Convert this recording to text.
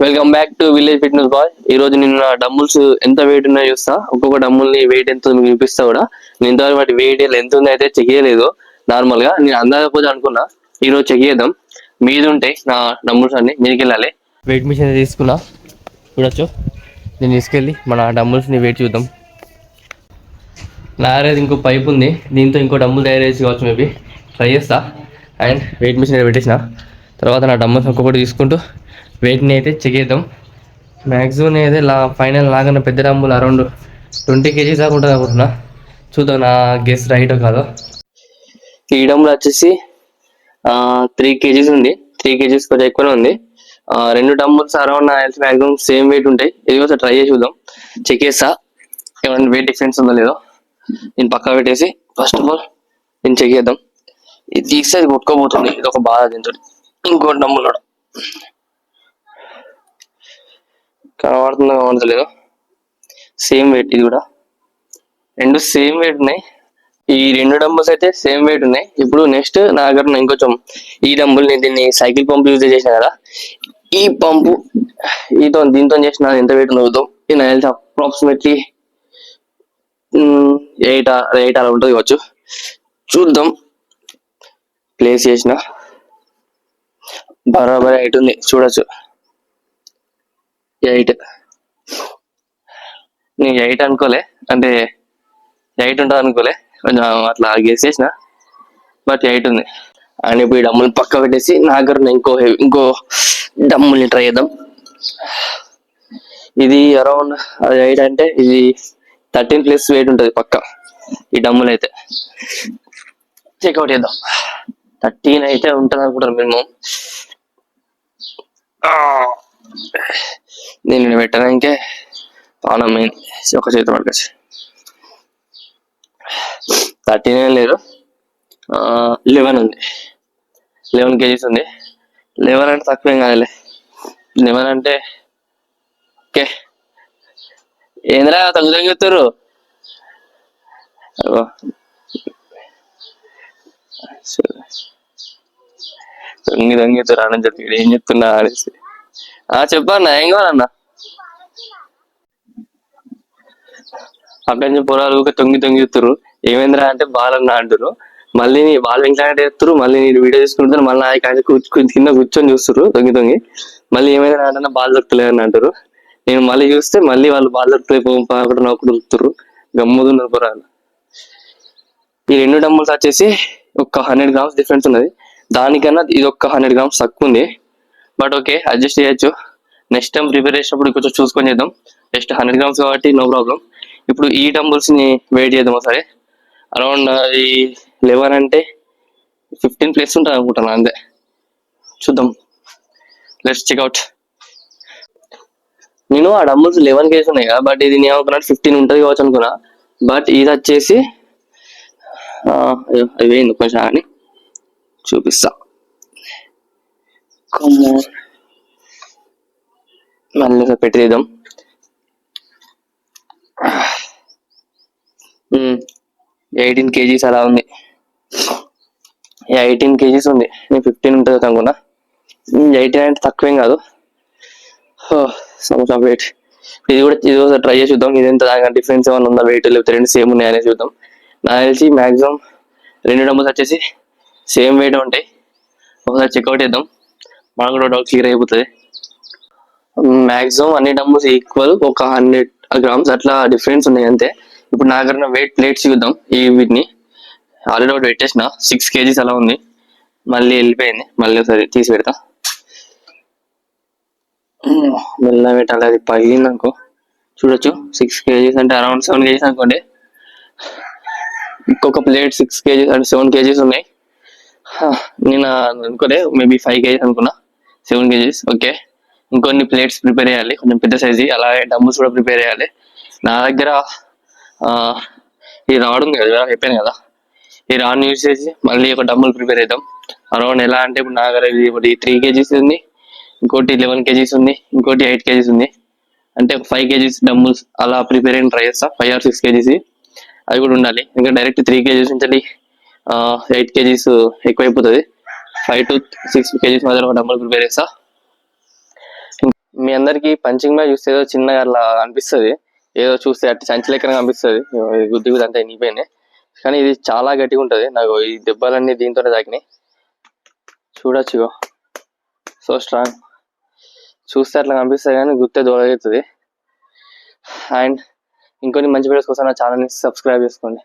Welcome back to village fitness boy. ఈ రోజు నిన్న డంబుల్స్ ఎంత వెయిట్ ఉన్నాయో చూస్తా. ఒక్కొక్క డంబుల్ ని వెయిట్ ఎంత మీకు చూపిస్తా కూడా. నేను ఇంతవరకు వాటి వెయిట్ ఎంత ఉందో అయితే చెక్ చేయలేదు. నార్మల్ గా నేను అందాకపోతే అనుకున్నా ఈ రోజు చెక్ చేద్దాం. మీద ఉంటాయి నా డంబుల్స్ అన్ని, మీదకి వెళ్ళాలి. వెయిట్ మిషన్ తీసుకున్నా, చూడొచ్చు. నేను తీసుకెళ్ళి మన డంబుల్స్ ని వెయిట్ చూద్దాం. నా దగ్గర ఇంకో పైప్ ఉంది, దీంతో ఇంకో డంబుల్ తయారు చేసి కావచ్చు, మేబీ ట్రై చేస్తా. అండ్ వెయిట్ మిషన్ పెట్టేసిన తర్వాత నా డంబుల్స్ ఒక్కొక్కటి తీసుకుంటూ వెయిట్ని అయితే చెక్ చేద్దాం. మ్యాక్సిమం అయితే ఫైనల్ లాగా పెద్ద డంబుల్ అరౌండ్ 20 kgs దాకా ఉంటుంది అనుకుంటున్నా. చూద్దాం నా గెస్ రైట్ కాదో. ఈ డంబుల్ వచ్చేసి 3 kgs ఉంది. 3 kgs కొంచెం ఎక్కువనే ఉంది. రెండు dumbbells around maximum same wait ఉంటాయి. ఇది ఒకసారి ట్రై చేసి చూద్దాం, చెక్ చేస్తా ఏమైనా వెయిట్ డిఫరెన్స్ ఉందో లేదో. నేను పక్కా పెట్టేసి ఫస్ట్ ఆఫ్ ఆల్ నేను చెక్ చేద్దాం. ఇది తీస్తే అది కొట్టుకోబోతుంది, ఇది ఒక బాధ. దీంతో ఇంకో డంబుల్ కూడా కనబడుతుందో కనబడతలేదు. సేమ్ వెయిట్, ఇది కూడా రెండు సేమ్ వెయిట్ ఉన్నాయి. ఈ రెండు డంబుల్స్ అయితే సేమ్ వెయిట్ ఉన్నాయి. ఇప్పుడు నెక్స్ట్ నా దగ్గర ఇంకొంచెం ఈ డంబుల్, నేను దీన్ని సైకిల్ పంప్ యూజ్ చేసిన కదా, ఈ పంపు దీంతో చేసిన ఎంత వెయిట్ ఉందో నేను తెలిసి అప్రాక్సిమేట్లీ 8 అలా ఉంటుంది కావచ్చు. చూద్దాం. ప్లేస్ చేసిన బరాబర్ 8 ఉంది, చూడొచ్చు. 8 నేను 8 అనుకోలే, అంటే 8 ఉంటుంది అనుకోలే, కొంచెం అట్లా గెస్ చేసిన, బట్ 8 ఉంది. అండ్ ఇప్పుడు ఈ డమ్ముల్ని పక్క పెట్టేసి నా దగ్గర ఇంకో డమ్ముల్ని ట్రై చేద్దాం. ఇది అరౌండ్ 8 అంటే ఇది 13+ వెయిట్ ఉంటుంది పక్క. ఈ డమ్ములు అయితే చెక్అవుట్ చేద్దాం. 13 అయితే ఉంటుంది అనుకుంటాను మినిమం. నేను పెట్టడానికే పానం మెయిన్. ఒక చేతి పడకచ్చు. 13 లేదు, 11 ఉంది. 11 kgs ఉంది. 11 అంటే తక్కువేం కాదులే. 11 అంటే ఓకే. ఏంద్రా తొంగి చెప్తారు, తొంగి చెప్తారు అని చెప్పి ఏం చెప్తున్నా అనేసి. చెప్పన్నా, ఏం కావాలన్నా? అక్కడి నుంచి పొలాలు తొంగి చెప్తారు. ఏమైందిరా అంటే బాలన్నా అంటారు. మళ్ళీ వాళ్ళు ఇంట్లో ఎత్తురు, మళ్ళీ నేను వీడియో తీసుకుంటారు, మళ్ళీ కింద కూర్చొని చూస్తారు తొంగి. మళ్ళీ ఏమైందిరా అంటే బాల్ దొరకలేదని అంటారు. నేను మళ్ళీ చూస్తే మళ్ళీ వాళ్ళు బాల్ దొరకలేదు నవ్వుకుంటూ దొరుకుతారు. గమ్ముదున్నారు పొరాలు. ఈ రెండు డంబుల్స్ వచ్చేసి ఒక 100 grams డిఫరెన్స్ ఉన్నది. దానికన్నా ఇది ఒక 100 grams తక్కువ ఉంది. బట్ ఓకే, అడ్జస్ట్ చేయొచ్చు. నెక్స్ట్ టైం ప్రిపేర్ చేసినప్పుడు కొంచెం చూసుకొని చేద్దాం. జస్ట్ 100 grams కాబట్టి నో ప్రాబ్లం. ఇప్పుడు ఈ డంబుల్స్ ని వెయిట్ చేద్దాం ఒకసారి. అరౌండ్ ఈ 11 అంటే 15+ ఉంటుంది అనుకుంటాను, అంతే. చూద్దాం, లెట్స్ చెక్అవుట్. నేను ఆ డంబుల్స్ 11 kgs ఉన్నాయి కదా, బట్ ఇది నేను అనుకున్నా 15 ఉంటుంది కావచ్చు అనుకున్నా. బట్ ఇది వచ్చేసి అవి వేయండి కొంచెం అని చూపిస్తా. మళ్ళీ పెట్టేద్దాం. 18 kgs అలా ఉంది. 18 kgs ఉంది. నేను 15 ఉంటుంది అనుకున్నా. 18 అంటే తక్కువేం కాదు. వెయిట్ ఇది కూడా ట్రై చేసి చూద్దాం. ఇది ఎంత దాకా డిఫరెన్స్ ఏమైనా ఉందా వెయిట్, లేకపోతే రెండు సేమ్ ఉన్నాయి అనేది చూద్దాం. నాకు తెలిసి మ్యాక్సిమం రెండు డంబుల్స్ వచ్చేసి సేమ్ వెయిట్ ఉంటాయి. ఒకసారి చెక్అవుట్ చేద్దాం, మనకు కూడా డౌట్ క్లియర్ అయిపోతుంది. మ్యాక్సిమం అన్ని డంబుల్స్ ఈక్వల్, ఒక 100 grams అట్లా డిఫరెన్స్ ఉన్నాయి అంతే. ఇప్పుడు నా దగ్గర వెయిట్ ప్లేట్స్ చూద్దాం. వీటిని ఆల్రెడీ ఒకటి పెట్టేసిన 6 kgs అలా ఉంది. మళ్ళీ వెళ్ళిపోయింది, మళ్ళీ ఒకసారి తీసి పెడతా. మెల్ల పెట్టాలి, అది పగిలింది అనుకో. చూడొచ్చు, 6 kgs అంటే అరౌండ్ 7 kgs అనుకోండి. ఇంకొక ప్లేట్ 6 kgs అంటే 7 kgs ఉన్నాయి. నేను అనుకోలే, మేబీ 5 kgs అనుకున్నా. 7 kgs ఓకే. ఇంకొన్ని ప్లేట్స్ ప్రిపేర్ చేయాలి, కొంచెం పెద్ద సైజు. అలాగే డంబుల్స్ కూడా ప్రిపేర్ చేయాలి. నా దగ్గర ఈ రాడ్ ఉంది కదా, చెప్పాను కదా, ఈ రాడ్ యూజ్ చేసి మళ్ళీ ఒక డంబుల్ ప్రిపేర్ చేద్దాం. అరౌండ్ ఎలా అంటే ఇప్పుడు నా దగ్గర ఒకటి 3 kgs ఉంది, ఇంకోటి 11 kgs ఉంది, ఇంకోటి 8 kgs ఉంది. అంటే 5 kgs డంబుల్స్ అలా ప్రిపేర్ అయిన ట్రై చేస్తా. 5 or 6 kgs అది కూడా ఉండాలి. ఇంకా డైరెక్ట్ 3 kgs నుంచి 8 kgs ఎక్కువైపోతుంది. 5 to 6 kgs మధ్యలో ఒక డంబుల్ ప్రిపేర్ చేస్తా. మీ అందరికి పంచింగ్ బ్యాగ్ చూస్తే ఏదో చిన్నగా అట్లా అనిపిస్తుంది, ఏదో చూస్తే అట్లా సంచి లెక్కన అనిపిస్తుంది, గుద్ది గుద్ది అంతా ఎనిగిపోయినాయి. కానీ ఇది చాలా గట్టిగా ఉంటది. నాకు ఈ దెబ్బలన్నీ దీంతోనే తాకినాయి. చూడొచ్చు, సో స్ట్రాంగ్. చూస్తే అట్లా కనిపిస్తుంది కానీ గుత్తే దూరవుతుంది. అండ్ ఇంకొన్ని మంచి వీడియోస్ కోసం నా ఛానల్ని సబ్స్క్రైబ్ చేసుకోండి.